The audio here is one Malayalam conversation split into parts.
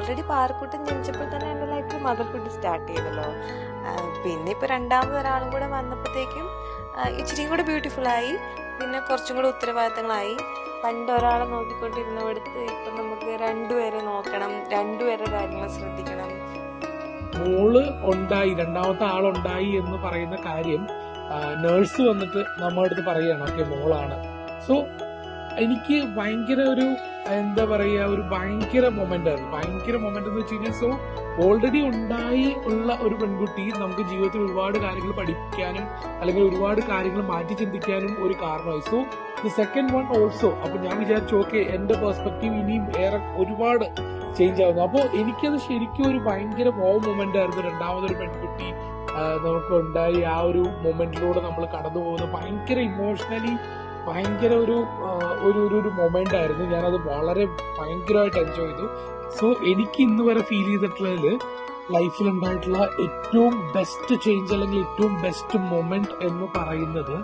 ഓൾറെഡി പാറക്കുട്ടൻ ജനിച്ചപ്പോൾ തന്നെ എൻ്റെ ലൈഫിൽ മദർഹുഡ് സ്റ്റാർട്ട് ചെയ്തല്ലോ. പിന്നെ ഇപ്പോൾ രണ്ടാമത് ഒരാളും കൂടെ വന്നപ്പോഴത്തേക്കും ഇച്ചിരിയും കൂടെ ബ്യൂട്ടിഫുള്ളായി. പിന്നെ കുറച്ചും കൂടെ ഉത്തരവാദിത്തങ്ങളായി. പണ്ട് ഒരാളെ നോക്കിക്കൊണ്ടിരുന്നവിടുത്ത് ഇപ്പം നമുക്ക് രണ്ടുപേരെ നോക്കണം, രണ്ടുപേരുടെ കാര്യങ്ങൾ ശ്രദ്ധിക്കണം. മോള് ഉണ്ടായി, രണ്ടാമത്തെ ആളുണ്ടായി എന്ന് പറയുന്ന കാര്യം നേഴ്സ് വന്നിട്ട് നമ്മുടെ അടുത്ത് പറയുകയാണ് ഓക്കെ മോളാണ്. സോ എനിക്ക് ഭയങ്കര ഒരു എന്താ പറയുക, ഒരു ഭയങ്കര മൊമെന്റ് ആയിരുന്നു. ഭയങ്കര മൊമെന്റ് എന്ന് വെച്ച് കഴിഞ്ഞാൽ, സോ ഓൾറെഡി ഉണ്ടായി ഉള്ള ഒരു പെൺകുട്ടി നമുക്ക് ജീവിതത്തിൽ ഒരുപാട് കാര്യങ്ങൾ പഠിക്കാനും അല്ലെങ്കിൽ ഒരുപാട് കാര്യങ്ങൾ മാറ്റി ചിന്തിക്കാനും ഒരു കാരണമായി. So the second one also. അപ്പൊ ഞാൻ വിചാരിച്ചു ഓക്കെ എന്റെ പെർസ്പെക്റ്റീവ് ഇനിയും ഏറെ ഒരുപാട് ചേഞ്ച് ആവുന്നു. അപ്പോൾ എനിക്കത് ശരിക്കും ഒരു ഭയങ്കര മൊമെന്റ് ആയിരുന്നു. രണ്ടാമതൊരു പെൺകുട്ടി നമുക്ക് ഉണ്ടായി ആ ഒരു മൊമെന്റിലൂടെ നമ്മൾ കടന്നു പോകുന്ന ഭയങ്കര ഇമോഷണലി ഭയങ്കര ഒരു മൊമെന്റ് ആയിരുന്നു. ഞാനത് വളരെ ഭയങ്കരമായിട്ട് എൻജോയ് ചെയ്തു. സോ എനിക്ക് ഇന്ന് വരെ ഫീൽ ചെയ്തിട്ടുള്ളതിൽ ലൈഫിൽ ഉണ്ടായിട്ടുള്ള ഏറ്റവും ബെസ്റ്റ് ചേഞ്ച് അല്ലെങ്കിൽ ഏറ്റവും ബെസ്റ്റ് മൊമെന്റ് എന്ന് പറയുന്നത്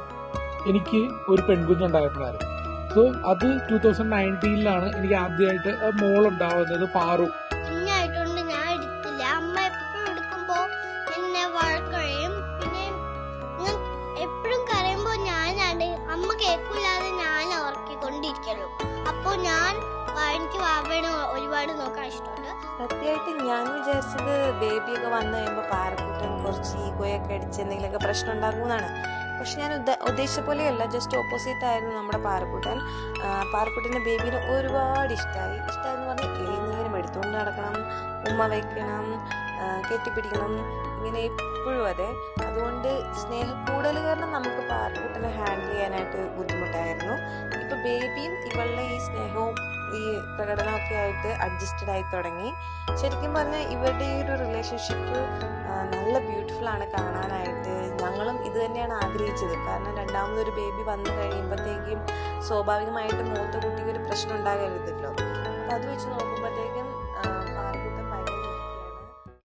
എനിക്ക് ഒരു പെൺകുഞ്ഞുണ്ടായപ്പോഴായിരുന്നു. സോ അത് 2019 എനിക്ക് ആദ്യമായിട്ട് മോളുണ്ടാവുന്നത്. പാറു കുഞ്ഞായിട്ടുണ്ട്, ഞാൻ എടുത്തില്ല. അമ്മ എപ്പോഴും എടുക്കുമ്പോ എന്നെ വഴക്കഴയും. പിന്നെ ഞാൻ എപ്പോഴും കരയുമ്പോ ഞാനാണ് അമ്മ കേൾക്കില്ലാതെ ഞാൻ ഉറക്കിക്കൊണ്ടിരിക്കണു. അപ്പൊ എനിക്ക് വാവനെ ഒരുപാട് നോക്കാൻ ഇഷ്ടമുണ്ട്. സത്യമായിട്ട് ഞാൻ വിചാരിച്ചത് ബേബിയൊക്കെ വന്നു കഴിയുമ്പോൾ പാറക്കുട്ടൻ കുറച്ച് ഈഗോയൊക്കെ അടിച്ച് എന്തെങ്കിലുമൊക്കെ പ്രശ്നം ഉണ്ടാകുമെന്നാണ്. പക്ഷെ ഞാൻ ഉദ്ദേശിച്ച പോലെയല്ല, ജസ്റ്റ് ഓപ്പോസിറ്റ് ആയിരുന്നു നമ്മുടെ പാറക്കുട്ടൻ. പാറക്കുട്ടൻ്റെ ബേബീനെ ഒരുപാട് ഇഷ്ടമായെന്ന് പറഞ്ഞാൽ ഏതെങ്കിലും എടുത്തുകൊണ്ട് നടക്കണം, ഉമ്മ വയ്ക്കണം, കെട്ടിപ്പിടിക്കണം, ഇങ്ങനെ എപ്പോഴും അതെ. അതുകൊണ്ട് സ്നേഹക്കൂടുതൽ കാരണം നമുക്ക് പാറക്കുട്ടനെ ഹാൻഡിൽ ചെയ്യാനായിട്ട് ബുദ്ധിമുട്ടായിരുന്നു. ഇപ്പോൾ ബേബിയും ഇവളുടെ ഈ സ്നേഹവും ഈ പ്രകടനമൊക്കെ ആയിട്ട് അഡ്ജസ്റ്റഡ് ആയി തുടങ്ങി. ശരിക്കും പറഞ്ഞാൽ ഇവരുടെ ഈ ഒരു റിലേഷൻഷിപ്പ് നല്ല ബ്യൂട്ടിഫുൾ ആണ് കാണാനായിട്ട്. ഞങ്ങളും ഇത് തന്നെയാണ് ആഗ്രഹിച്ചത്. കാരണം രണ്ടാമതൊരു ബേബി വന്നു കഴിയുമ്പോഴത്തേക്കും സ്വാഭാവികമായിട്ടും മൂത്ത കുട്ടിക്ക് ഒരു പ്രശ്നം ഉണ്ടാകരുതല്ലോ. അപ്പം അത് വെച്ച് നോക്കുമ്പോഴത്തേക്കും